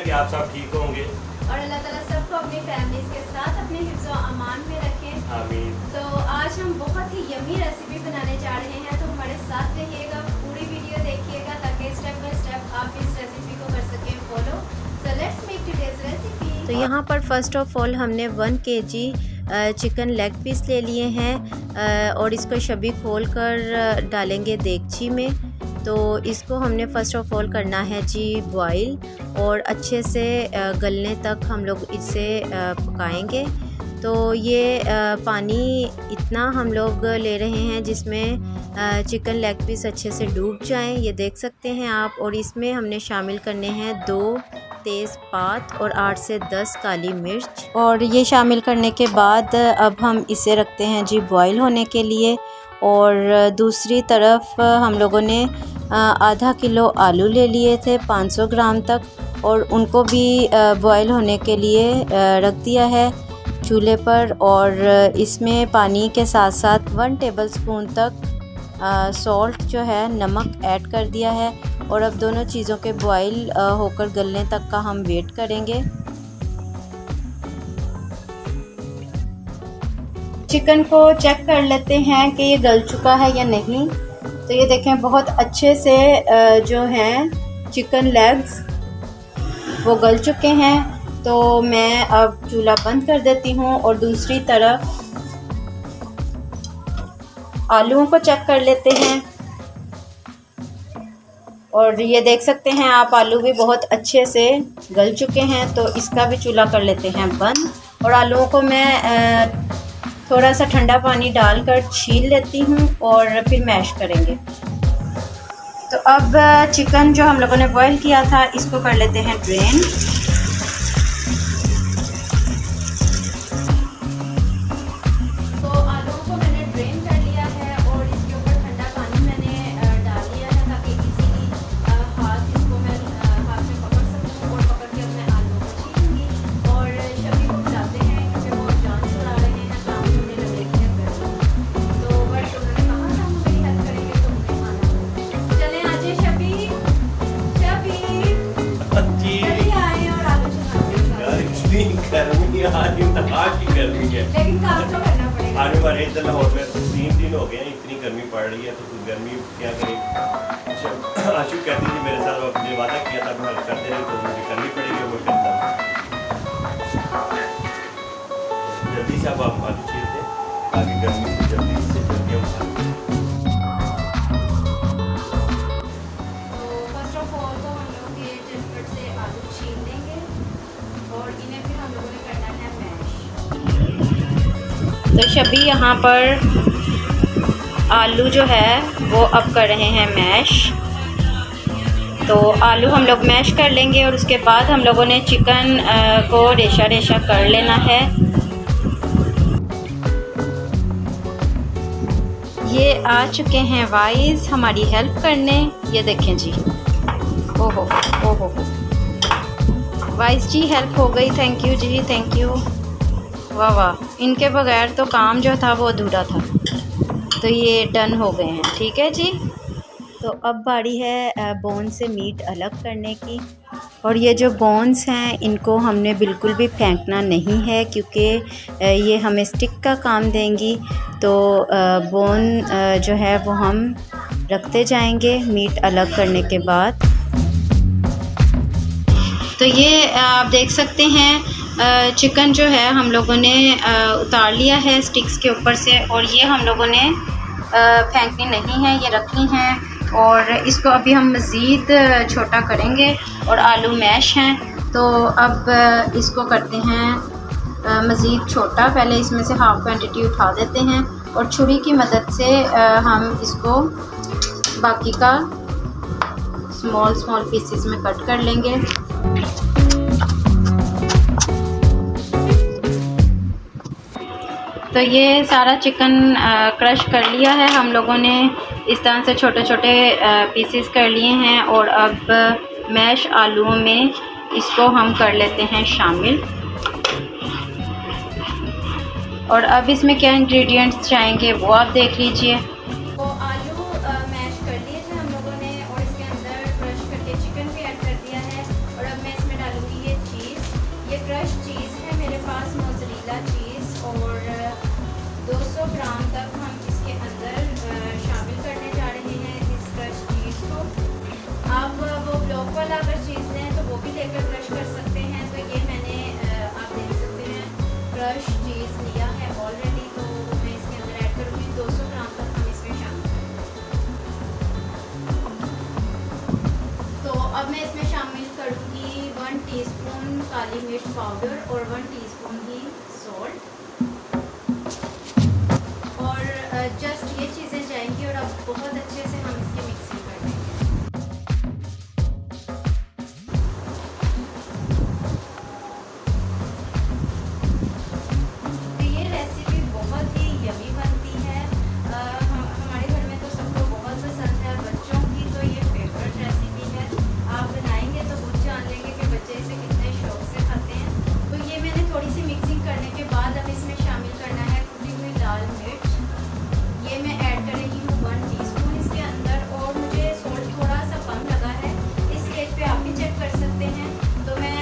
कि आप सब ठीक होंगे और अल्लाह ताला सबको अपनी फैमिलीज के साथ अपने हिफ्ज़ व अमान में रखें। आमीन। तो आज हम बहुत ही यमी रेसिपी बनाने जा रहे हैं, तो हमारे साथ रहिएगा, पूरी वीडियो देखिएगा ताकि स्टेप बाय स्टेप आप इस रेसिपी को कर सकें follow. So let's make today's recipe. तो यहाँ पर फर्स्ट ऑफ ऑल हमने 1 kg चिकन लेग पीस ले लिए हैं और इसको शबी खोल कर डालेंगे देगची में। तो इसको हमने फ़र्स्ट ऑफ़ ऑल करना है जी बॉईल, और अच्छे से गलने तक हम लोग इसे पकाएंगे। तो ये पानी इतना हम लोग ले रहे हैं जिसमें चिकन लेग पीस अच्छे से डूब जाएं, ये देख सकते हैं आप। और इसमें हमने शामिल करने हैं 2 तेज़पात और 8 से 10 काली मिर्च। और ये शामिल करने के बाद अब हम इसे रखते हैं जी बॉईल होने के लिए। और दूसरी तरफ हम लोगों ने आधा किलो आलू ले लिए थे 500 ग्राम तक, और उनको भी बॉईल होने के लिए रख दिया है चूल्हे पर। और इसमें पानी के साथ साथ 1 टेबलस्पून तक सॉल्ट जो है नमक ऐड कर दिया है। और अब दोनों चीज़ों के बॉईल होकर गलने तक का हम वेट करेंगे। चिकन को चेक कर लेते हैं कि ये गल चुका है या नहीं। तो ये देखें बहुत अच्छे से जो हैं चिकन लेग्स वो गल चुके हैं। तो मैं अब चूल्हा बंद कर देती हूँ और दूसरी तरफ आलूओं को चेक कर लेते हैं। और ये देख सकते हैं आप आलू भी बहुत अच्छे से गल चुके हैं। तो इसका भी चूल्हा कर लेते हैं बंद। और आलूओं को मैं थोड़ा सा ठंडा पानी डालकर छील लेती हूँ और फिर मैश करेंगे। तो अब चिकन जो हम लोगों ने बॉईल किया था इसको कर लेते हैं ड्रेन। तो आलूओं को मैंने ड्रेन कर लिया है और इसके ऊपर ठंडा पानी मैंने डाल दिया है ताकि इजीली हाथ इसको मैं हाथ में पकड़ सकूँ और पकड़ के अपने आलू को छीलूँगी। और शबी को बुलाते हैं क्योंकि वो जान छुड़ा रहे हैं, काम करने लगे हैं। तो बट उन्होंने कहा था हम मेरी हेल्प करेंगे तो उन्हें माना। चले आज शबी जी जल्दी आए और आलू चलाते यार इतनी गर्मी आज इंतहा की गर्मी है, लेकिन काम तो करना पड़ेगा। आज हमारे इधर लाहौर में 3 दिन हो गए हैं, इतनी गर्मी पड़ रही है। तो गर्मी क्या करें। आशु कहती थी मेरे साथ, अपने वादा किया था मैं कर दे रही, तो मुझे करनी पड़ेगी और मैं करता हूँ। जल्दी से अब आप आलू छीलते ताकि गर्मी से जल्दी हम खा लें। तो फर्स्ट ऑफ ऑल तो हम लोग ये झटपट से आलू छील लेंगे और इन्हें फिर हम लोगों ने करना है मैश। तो शबी यहाँ पर आलू जो है वो अब कर रहे हैं मैश। तो आलू हम लोग मैश कर लेंगे और उसके बाद हम लोगों ने चिकन को रेशा रेशा कर लेना है। ये आ चुके हैं वाइज हमारी हेल्प करने। ये देखें जी, ओहो ओहो वाइज जी हेल्प हो गई, थैंक यू जी, थैंक यू। वाह वाह, इनके बगैर तो काम जो था वो अधूरा था। तो ये डन हो गए हैं, ठीक है जी। तो अब बारी है बोन से मीट अलग करने की। और ये जो बोन्स हैं इनको हमने बिल्कुल भी फेंकना नहीं है क्योंकि ये हमें स्टिक का काम देंगी। तो बोन जो है वो हम रखते जाएंगे मीट अलग करने के बाद। तो ये आप देख सकते हैं चिकन जो है हम लोगों ने उतार लिया है स्टिक्स के ऊपर से, और ये हम लोगों ने फेंकनी नहीं है, ये रखनी है। और इसको अभी हम मज़ीद छोटा करेंगे। और आलू मैश हैं तो अब इसको करते हैं मज़ीद छोटा। पहले इसमें से हाफ़ क्वांटिटी उठा देते हैं और छुरी की मदद से हम इसको बाकी का स्मॉल पीसेस में कट कर लेंगे। तो ये सारा चिकन क्रश कर लिया है हम लोगों ने, इस तरह से छोटे छोटे पीसेस कर लिए हैं। और अब मैश आलूओं में इसको हम कर लेते हैं शामिल। और अब इसमें क्या इंग्रेडिएंट्स जाएंगे वो आप देख लीजिए। तो आलू मैश कर लिए थे हम लोगों ने और इसके अंदर क्रश करके चिकन भी ऐड कर दिया है। और अब मैं इसमें डालूंगी मोज़रेला चीज़ और 200 ग्राम तक हम इसके अंदर शामिल करने जा रहे हैं इस क्रश चीज़ को। आप वो ब्लॉक वाला अगर चीज़ लें तो वो भी लेकर क्रश कर सकते हैं। तो ये मैंने आप देख सकते हैं क्रश चीज़ लिया है ऑलरेडी, तो मैं इसके अंदर ऐड करूँगी 200 ग्राम तक हम इसमें शामिल करेंगे। तो अब मैं इसमें शामिल करूँगी 1 टीस्पून काली मिर्च पाउडर और 1 टीस्पून ही सॉल्ट, और जस्ट ये चीज़ें जाएंगी और अब बहुत अच्छे से हम इसकी मिक्सिंग कर देंगे। तो ये रेसिपी बहुत ही यमी बनती है। हमारे घर में तो सबको बहुत पसंद है, बच्चों की तो ये फेवरेट रेसिपी है। आप बनाएंगे तो खुद जान लेंगे कि बच्चे इसे कितने शौक से खाते हैं। तो ये मैंने थोड़ी सी मिक्सिंग करने के बाद अब इसमें शामिल करना है कुटी हुई लाल मिर्च। ये मैं ऐड कर रही हूँ 1 टीस्पून इसके अंदर, और मुझे सॉल्ट थोड़ा सा कम लगा है, इस स्टेज पे आप भी चेक कर सकते हैं। तो मैं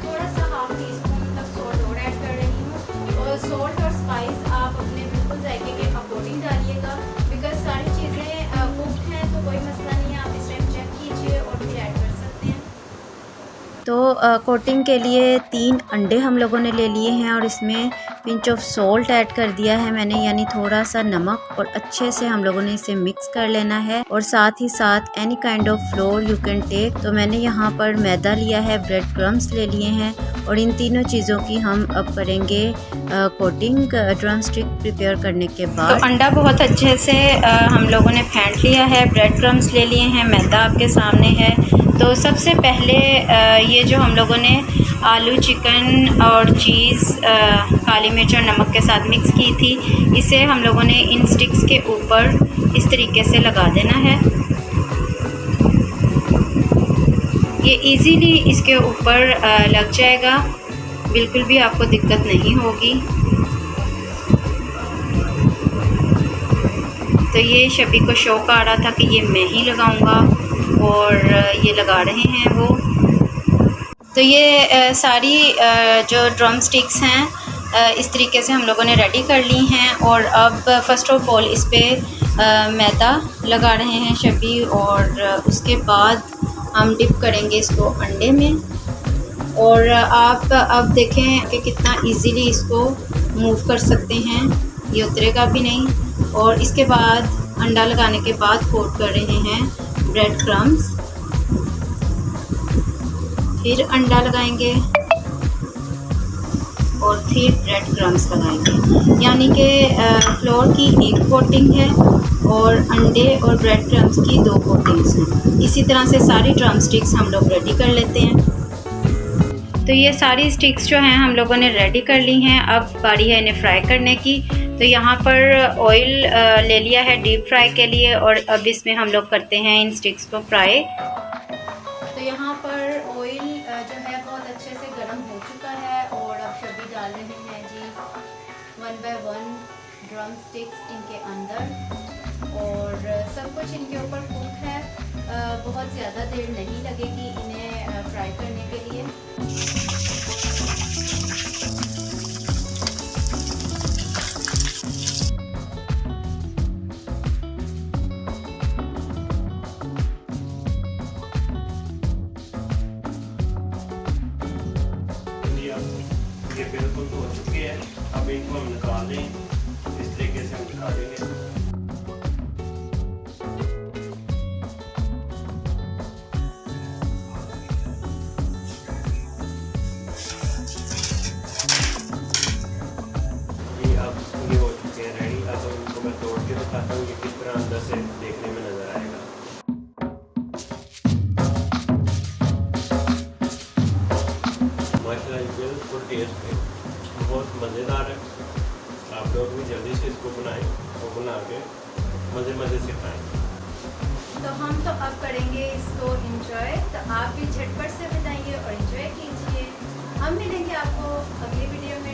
थोड़ा सा हाफ टीस्पून तक सॉल्ट और ऐड कर रही हूँ। और सॉल्ट और स्पाइस आप अपने बिल्कुल जायके के अकॉर्डिंग डालिएगा, बिकॉज सारी चीज़ें कुक्ड हैं तो कोई मसला नहीं है, आप इस टाइम चेक कीजिए और फिर ऐड कर सकते हैं। तो कोटिंग के लिए 3 अंडे हम लोगों ने ले लिए हैं और इसमें पिंच ऑफ सॉल्ट ऐड कर दिया है मैंने, यानी थोड़ा सा नमक, और अच्छे से हम लोगों ने इसे मिक्स कर लेना है। और साथ ही साथ any kind of floor you can take. तो मैंने यहाँ पर मैदा लिया है, ब्रेड क्रम्स ले लिए हैं, और इन तीनों चीज़ों की हम अब करेंगे कोटिंग ड्रम स्टिक प्रिपेयर करने के बाद। तो अंडा बहुत अच्छे से हम लोगों ने फेंट लिया है, ब्रेड क्रम्स ले लिए हैं, मैदा आपके सामने है। तो सबसे पहले ये जो हम लोगों ने आलू, चिकन और चीज़ काली मिर्च और नमक के साथ मिक्स की थी, इसे हम लोगों ने इन स्टिक्स के ऊपर इस तरीके से लगा देना है। ये इजीली इसके ऊपर लग जाएगा, बिल्कुल भी आपको दिक्कत नहीं होगी। तो ये शबी को शौक आ रहा था कि ये मैं ही लगाऊंगा, और ये लगा रहे हैं वो। तो ये सारी जो ड्रम स्टिक्स हैं इस तरीके से हम लोगों ने रेडी कर ली हैं। और अब फ़र्स्ट ऑफ ऑल इस पर मैदा लगा रहे हैं शबी, और उसके बाद हम डिप करेंगे इसको अंडे में। और आप अब देखें कि कितना इजीली इसको मूव कर सकते हैं, ये उतरेगा भी नहीं। और इसके बाद अंडा लगाने के बाद कोट कर रहे हैं ब्रेड क्रम्स, फिर अंडा लगाएंगे और फिर ब्रेड क्रम्स लगाएंगे, यानी कि फ्लोर की एक कोटिंग है और अंडे और ब्रेड क्रम्स की 2 कोटिंग्स हैं। इसी तरह से सारी ड्रम स्टिक्स हम लोग रेडी कर लेते हैं। तो ये सारी स्टिक्स जो हैं हम लोगों ने रेडी कर ली हैं। अब बारी है इन्हें फ्राई करने की। तो यहाँ पर ऑयल ले लिया है डीप फ्राई के लिए, और अब इसमें हम लोग करते हैं इन स्टिक्स को फ्राई। तो यहाँ पर ऑयल जो है बहुत अच्छे से गर्म हो चुका है, और अब शबी डाल रहे हैं जी 1 बाय 1 ड्रम स्टिक्स इनके अंदर, और सब कुछ इनके ऊपर कुक है। बहुत ज़्यादा देर नहीं लगेगी इन्हें फ्राई करने के लिए। ये बिल्कुल तो हो चुके हैं, अब इनको हम निकाल दें, इस तरीके से हम निकालेंगे। ये हो चुके हैं रेडी। अब इनको मैं तोड़ के दिखाता हूँ कि किस तरह अंदर से देखने में नजर आएगा। माशाल्लाह बिल्कुल टेस्ट है, बहुत मज़ेदार है। आप लोग भी जल्दी से इसको बनाएं और बना के मज़े से खाएं। तो हम तो अब करेंगे इसको एंजॉय, तो आप भी झटपट से बताइए और एंजॉय कीजिए। हम मिलेंगे आपको अगली वीडियो में।